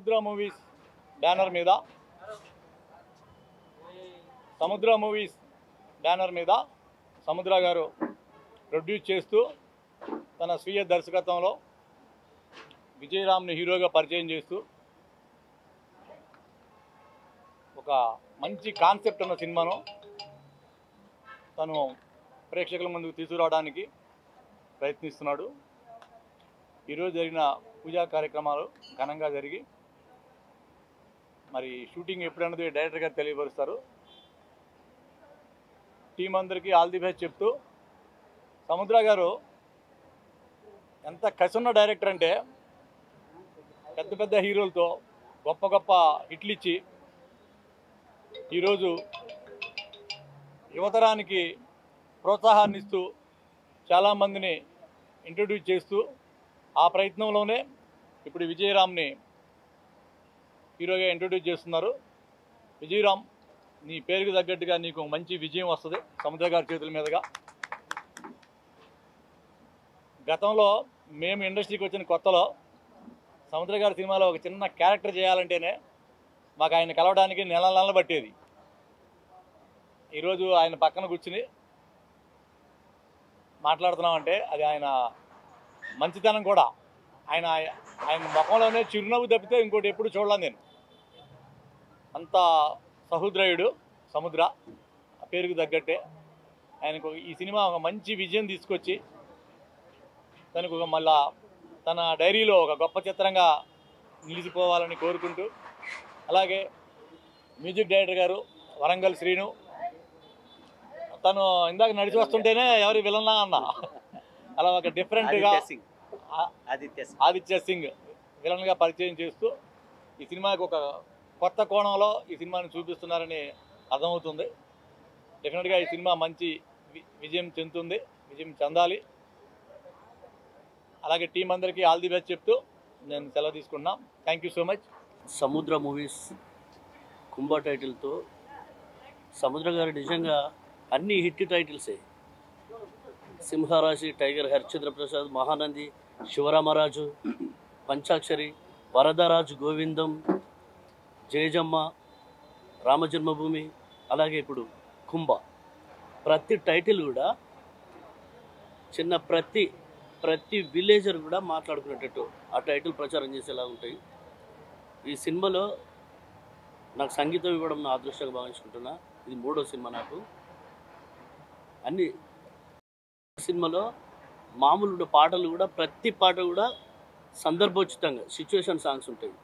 సముద్ర movies banner మీద సముద్ర గారు ప్రొడ్యూస్ చేస్తూ తన స్వీయ దర్శకత్వంలో విజయరామ్ని హీరోగా పరిచయం చేస్తూ ఒక మంచి కాన్సెప్ట్ ఉన్న సినిమాను తను ప్రేక్షకుల ముందుకు తీసుకురావడానికి ప్రయత్నిస్తున్నాడు. ఈరోజు జరిగిన పూజా కార్యక్రమాలు ఘనంగా జరిగి మరి షూటింగ్ ఎప్పుడన్నది డైరెక్టర్ గారు తెలియపరుస్తారు. టీం అందరికీ ఆల్ ది బెస్ట్ చెప్తూ సముద్ర గారు ఎంత కసున్న డైరెక్టర్ అంటే పెద్ద పెద్ద హీరోలతో గొప్ప గొప్ప హిట్లు ఇచ్చి ఈరోజు యువతరానికి ప్రోత్సాహాన్ని ఇస్తూ చాలామందిని ఇంట్రడ్యూస్ చేస్తూ ఆ ప్రయత్నంలోనే ఇప్పుడు విజయరామ్ని హీరోగా ఇంట్రడ్యూస్ చేస్తున్నారు. విజయరామ్, నీ పేరుకు తగ్గట్టుగా నీకు మంచి విజయం వస్తుంది సముద్ర గారి చేతుల మీదుగా. గతంలో మేము ఇండస్ట్రీకి వచ్చిన కొత్తలో సముద్ర గారి సినిమాలో ఒక చిన్న క్యారెక్టర్ చేయాలంటేనే మాకు ఆయన కలవడానికి నెలలు పట్టేది. ఈరోజు ఆయన పక్కన కూర్చుని మాట్లాడుతున్నామంటే అది ఆయన మంచితనం కూడా. ఆయన ముఖంలోనే చిరునవ్వు తప్పితే ఇంకోటి ఎప్పుడు చూడలేను నేను. అంత సహృదయుడు సముద్ర, ఆ పేరుకు తగ్గట్టే. ఆయనకు ఈ సినిమా ఒక మంచి విజయం తీసుకొచ్చి తనకు మళ్ళా తన డైరీలో ఒక గొప్ప చిత్రంగా నిలిచిపోవాలని కోరుకుంటూ, అలాగే మ్యూజిక్ డైరెక్టర్ గారు వరంగల్ శ్రీను, తను ఇందాక నడిచి వస్తుంటేనే ఎవరి విలన్నా అన్న, అలా ఒక డిఫరెంట్గా ఆదిత్య సింగ్ విలన్గా పరిచయం చేస్తూ ఈ సినిమాకి ఒక కొత్త కోణంలో ఈ సినిమాని చూపిస్తున్నారని అర్థమవుతుంది. డెఫినెట్గా ఈ సినిమా మంచి విజయం చెందాలి. అలాగే టీం అందరికీ ఆల్ ది బెస్ట్ చెప్తూ నేను సెలవు తీసుకున్నాం. Thank you so much. సముద్ర మూవీస్ కుంభ టైటిల్తో సముద్ర గారు నిజంగా అన్ని హిట్ టైటిల్సే. సింహరాశి, టైగర్, హరిశ్చంద్ర ప్రసాద్, మహానంది, శివరామరాజు, పంచాక్షరి, వరదరాజు, గోవిందం, జయజమ్మ, రామజన్మభూమి, అలాగే ఇప్పుడు కుంభ. ప్రతి టైటిల్ కూడా చిన్న ప్రతి విలేజర్ కూడా మాట్లాడుకునేటట్టు ఆ టైటిల్ ప్రచారం చేసేలా ఉంటాయి. ఈ సినిమాలో నాకు సంగీతం ఇవ్వడం నా అదృష్టంగా భావించుకుంటున్నా. ఇది 3వ సినిమా నాకు. అన్ని సినిమాలో మామూలు పాటలు కూడా ప్రతి పాట కూడా సందర్భోచితంగా సిచ్యువేషన్ సాంగ్స్ ఉంటాయి.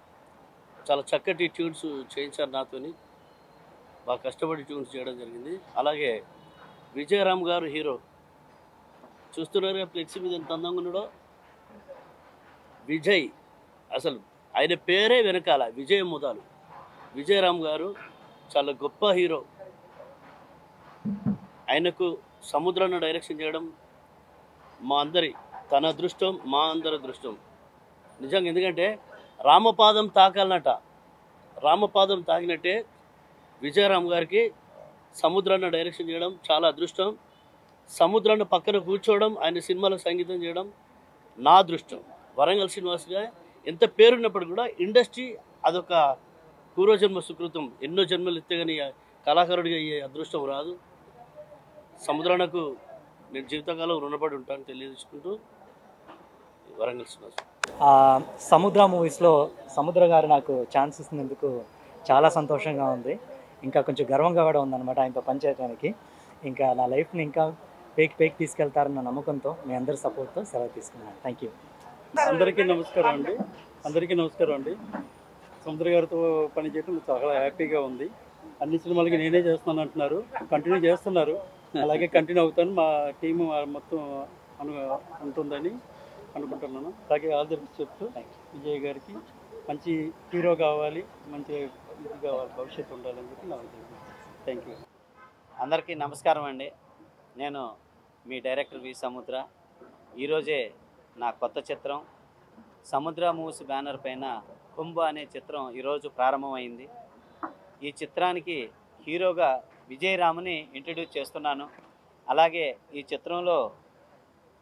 చాలా చక్కటి ట్యూన్స్ చేయించారు నాతోని. బాగా కష్టపడి ట్యూన్స్ చేయడం జరిగింది. అలాగే విజయరామ్ గారు హీరో, చూస్తున్నారు ఫ్లెక్సీ మీద ఎంత అందంగా ఉన్నాడో. విజయ్, అసలు ఆయన పేరే వెనకాల విజయ్ ముదాలు. విజయరామ్ గారు చాలా గొప్ప హీరో. ఆయనకు సముద్రాన్ని డైరెక్షన్ చేయడం తన అదృష్టం, మా అందరి అదృష్టం నిజంగా. ఎందుకంటే రామపాదం తాకాలన్నట, రామపాదం తాకినట్టే విజయరామ్ గారికి సముద్రాన్ని డైరెక్షన్ చేయడం చాలా అదృష్టం. సముద్రాన్ని పక్కన కూర్చోవడం, ఆయన సినిమాలో సంగీతం చేయడం నా అదృష్టం. వరంగల్ శ్రీనివాస్గా ఎంత పేరున్నప్పుడు కూడా ఇండస్ట్రీ అదొక పూర్వజన్మ సుకృతం. ఎన్నో జన్మలు ఎత్తే కానీ కళాకారుడిగా అయ్యే అదృష్టం రాదు. సముద్రానికి నేను జీవితకాలం రుణపడి ఉంటాను తెలియజేసుకుంటూ వరంగల్ శ్రీనివాస్. సముద్ర మూవీస్లో సముద్ర గారు నాకు ఛాన్స్ ఇస్తున్నందుకు చాలా సంతోషంగా ఉంది. ఇంకా కొంచెం గర్వంగా కూడా ఉందన్నమాట ఆయనతో పనిచేయడానికి. ఇంకా నా లైఫ్ని ఇంకా పేక్ తీసుకెళ్తారన్న నమ్మకంతో మీ అందరి సపోర్ట్తో సెలవు తీసుకున్నాను. Thank you. అందరికీ నమస్కారం అండి. సముద్ర గారితో పనిచేయడం చాలా హ్యాపీగా ఉంది. అన్ని సినిమాలకి నేనే చేస్తున్నాను అంటున్నారు, కంటిన్యూ చేస్తున్నారు. అలాగే కంటిన్యూ అవుతాను. మా టీము మొత్తం ఉంటుందని అనుకుంటున్నాను. అలాగే ఆల్ ది బెస్ట్ చెప్తూ విజయ్ గారికి మంచి హీరో కావాలి, మంచి ఇది కావాలి, భవిష్యత్తు ఉండాలని చెప్పి నా ఉద్దేశం. Thank you. అందరికీ నమస్కారం అండి. నేను మీ డైరెక్టర్ వి సముద్ర. ఈరోజే నా కొత్త చిత్రం సముద్ర మూవీస్ బ్యానర్ పైన కుంభ అనే చిత్రం ఈరోజు ప్రారంభమైంది. ఈ చిత్రానికి హీరోగా విజయరామ్ని ఇంట్రడ్యూస్ చేస్తున్నాను. అలాగే ఈ చిత్రంలో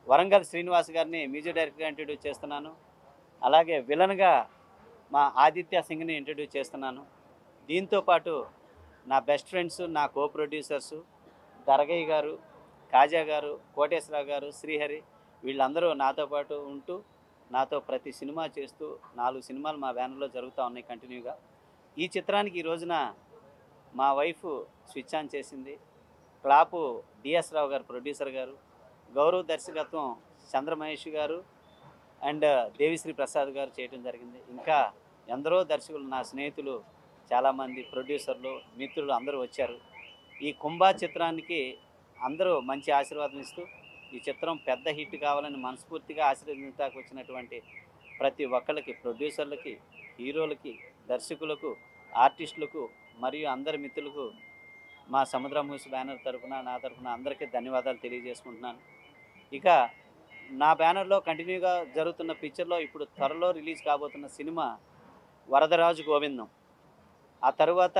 వరంగల్ శ్రీనివాస్ గారిని మ్యూజిక్ డైరెక్టర్గా ఇంట్రడ్యూస్ చేస్తున్నాను. అలాగే విలన్గా మా ఆదిత్య సింగ్ని ఇంట్రడ్యూస్ చేస్తున్నాను. దీంతోపాటు నా బెస్ట్ ఫ్రెండ్స్, నా కో ప్రొడ్యూసర్సు దర్గయ్య గారు, కాజా గారు, కోటేశ్వరరావు గారు, శ్రీహరి, వీళ్ళందరూ నాతో పాటు ఉంటూ నాతో ప్రతి సినిమా చేస్తూ 4 సినిమాలు మా బ్యానర్లో జరుగుతూ ఉన్నాయి కంటిన్యూగా. ఈ చిత్రానికి ఈ రోజున మా వైఫ్ స్విచ్ ఆన్ చేసింది. క్లాపు డిఎస్ రావు గారు ప్రొడ్యూసర్ గారు, గౌరవ దర్శకత్వం చంద్రమహేష్ గారు అండ్ దేవిశ్రీ ప్రసాద్ గారు చేయడం జరిగింది. ఇంకా ఎందరో దర్శకులు, నా స్నేహితులు, చాలామంది ప్రొడ్యూసర్లు, మిత్రులు అందరూ వచ్చారు. ఈ కుంభా చిత్రానికి అందరూ మంచి ఆశీర్వాదం ఇస్తూ ఈ చిత్రం పెద్ద హిట్ కావాలని మనస్ఫూర్తిగా ఆశీర్వదించడానికి వచ్చినటువంటి ప్రతి ఒక్కళ్ళకి, ప్రొడ్యూసర్లకి, హీరోలకి, దర్శకులకు, ఆర్టిస్టులకు మరియు అందరి మిత్రులకు మా సముద్ర మూవీస్ బ్యానర్ తరఫున, నా తరఫున అందరికీ ధన్యవాదాలు తెలియజేసుకుంటున్నాను. ఇక నా బ్యానర్లో కంటిన్యూగా జరుగుతున్న పిక్చర్లో ఇప్పుడు త్వరలో రిలీజ్ కాబోతున్న సినిమా వరదరాజు గోవిందం, ఆ తర్వాత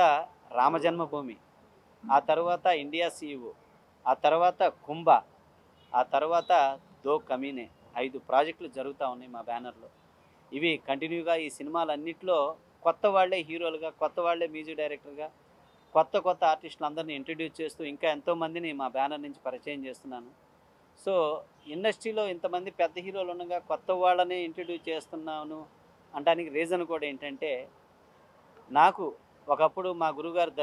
రామజన్మభూమి, ఆ తర్వాత ఇండియా CEO, ఆ తర్వాత కుంభ, ఆ తర్వాత దో కమీనే, 5 ప్రాజెక్టులు జరుగుతూ ఉన్నాయి మా బ్యానర్లో. ఇవి కంటిన్యూగా ఈ సినిమాలన్నింటిలో కొత్త వాళ్ళే హీరోలుగా, కొత్త వాళ్ళే మ్యూజిక్ డైరెక్టర్గా, కొత్త ఆర్టిస్టులు అందరినీ ఇంట్రడ్యూస్ చేస్తూ ఇంకా ఎంతోమందిని మా బ్యానర్ నుంచి పరిచయం చేస్తున్నాను. సో ఇండస్ట్రీలో ఇంతమంది పెద్ద హీరోలు ఉండగా కొత్త వాళ్ళనే ఇంట్రడ్యూస్ చేస్తున్నాను అనడానికి రీజన్ కూడా ఏంటంటే, నాకు ఒకప్పుడు మా గురుగారు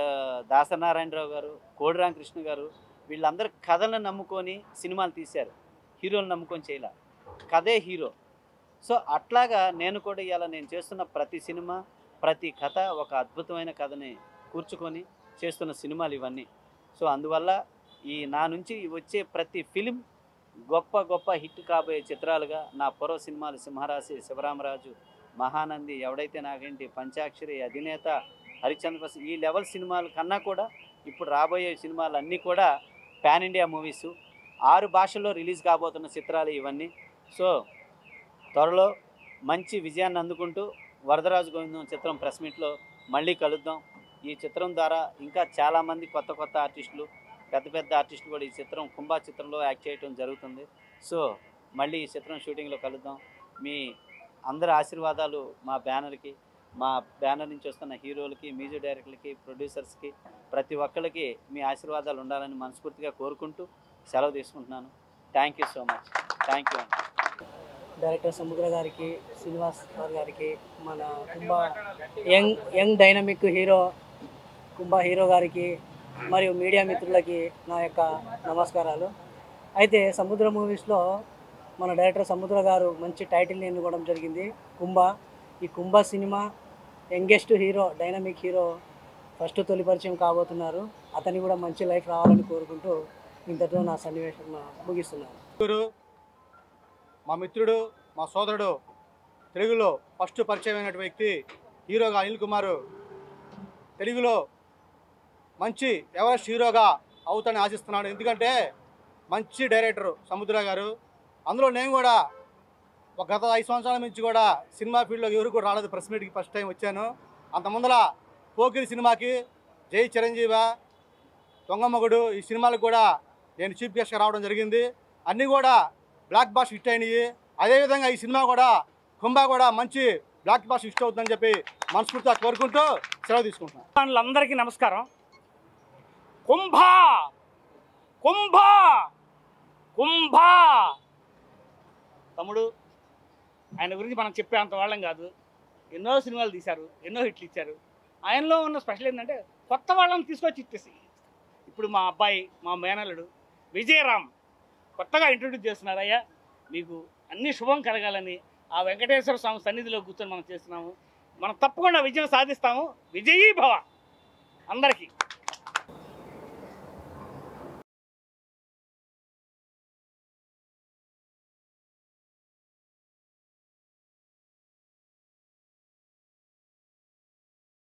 దాసనారాయణరావు గారు, కోడి రామకృష్ణ గారు, వీళ్ళందరూ కథలను నమ్ముకొని సినిమాలు తీశారు, హీరోలు నమ్ముకొని చేయలే, కథే హీరో. సో అట్లాగా నేను కూడా ఇవాళ నేను చేస్తున్న ప్రతి సినిమా, ప్రతి కథ ఒక అద్భుతమైన కథని కూర్చుకొని చేస్తున్న సినిమాలు ఇవన్నీ. సో అందువల్ల ఈ నా నుంచి వచ్చే ప్రతి ఫిలిం గొప్ప హిట్ కాబోయే చిత్రాలుగా నా పూర్వ సినిమాలు సింహరాశి, శివరామరాజు, మహానంది, ఎవడైతే నాగేంటి, పంచాక్షరి, అధినేత, హరిశ్చంద్ర ప్రసాద్, ఈ లెవెల్ సినిమాల కన్నా కూడా ఇప్పుడు రాబోయే సినిమాలు అన్నీ కూడా పాన్ ఇండియా మూవీసు, 6 భాషల్లో రిలీజ్ కాబోతున్న చిత్రాలు ఇవన్నీ. సో త్వరలో మంచి విజయాన్ని అందుకుంటూ వరదరాజు గోవిందం చిత్రం ప్రెస్ మీట్లో మళ్ళీ కలుద్దాం. ఈ చిత్రం ద్వారా ఇంకా చాలామంది కొత్త ఆర్టిస్టులు, పెద్ద ఆర్టిస్టులు కూడా ఈ చిత్రం కుంభా చిత్రంలో యాక్ట్ చేయడం జరుగుతుంది. సో మళ్ళీ ఈ చిత్రం షూటింగ్లో కలుద్దాం. మీ అందరి ఆశీర్వాదాలు మా బ్యానర్కి, మా బ్యానర్ నుంచి వస్తున్న హీరోలకి, మ్యూజిక్ డైరెక్టర్లకి, ప్రొడ్యూసర్స్కి, ప్రతి ఒక్కరికి మీ ఆశీర్వాదాలు ఉండాలని మనస్ఫూర్తిగా కోరుకుంటూ సెలవు తీసుకుంటున్నాను. Thank you so much. Thank you అండి. డైరెక్టర్ సముద్ర గారికి, శ్రీనివాస్ గారికి, మన కుంభ యంగ్ డైనమిక్ హీరో కుంభ హీరో గారికి మరియు మీడియా మిత్రులకి నా యొక్క నమస్కారాలు. అయితే సముద్ర మూవీస్లో మన డైరెక్టర్ సముద్ర గారు మంచి టైటిల్ని ఎన్నుకోవడం జరిగింది, కుంభ. ఈ కుంభ సినిమా youngest hero, dynamic hero first తొలి పరిచయం కాబోతున్నారు. అతని కూడా మంచి లైఫ్ రావాలని కోరుకుంటూ ఇంతతో నా సన్నివేశం ముగిస్తున్నాను. మా మిత్రుడు, మా సోదరుడు, తెలుగులో ఫస్ట్ పరిచయమైన వ్యక్తి హీరోగా అనిల్ కుమార్ తెలుగులో మంచి ఎవరెస్ట్ హీరోగా అవుతానని ఆశిస్తున్నాడు. ఎందుకంటే మంచి డైరెక్టరు సముద్ర గారు. అందులో నేను కూడా ఒక గత 5 సంవత్సరాల నుంచి కూడా సినిమా ఫీల్డ్లో ఎవరు కూడా రాలేదు. ప్రెస్ మీట్కి ఫస్ట్ టైం వచ్చాను. అంత ముందర పోకిరి సినిమాకి, జై చిరంజీవ, దొంగమొగుడు, ఈ సినిమాలకు కూడా నేను చీఫ్ గెస్ట్గా రావడం జరిగింది. అన్నీ కూడా బ్లాక్ బాస్ హిట్ అయినాయి. అదేవిధంగా ఈ సినిమా కూడా కుంభ కూడా మంచి బ్లాక్ బాస్ హిట్ అవుతుందని చెప్పి మనస్ఫూర్తిగా కోరుకుంటూ సెలవు తీసుకుంటున్నాను. అందరికీ నమస్కారం. కుంభ కుంభ కుంభ తమ్ముడు, ఆయన గురించి మనం చెప్పేంత వాళ్ళం కాదు. ఎన్నో సినిమాలు తీశారు, ఎన్నో హిట్లు ఇచ్చారు. ఆయనలో ఉన్న స్పెషల్ ఏంటంటే కొత్త వాళ్ళని తీసుకొచ్చి ఇచ్చేసి, ఇప్పుడు మా అబ్బాయి, మా మేనల్లుడు విజయరామ్ కొత్తగా ఇంట్రొడ్యూస్ చేస్తున్నారు. అయ్యా మీకు అన్ని శుభం కలగాలని ఆ వెంకటేశ్వర స్వామి సన్నిధిలో కూర్చొని మనం చేస్తున్నాము. మనం తప్పకుండా విజయం సాధిస్తాము. విజయీ భవ అందరికీ.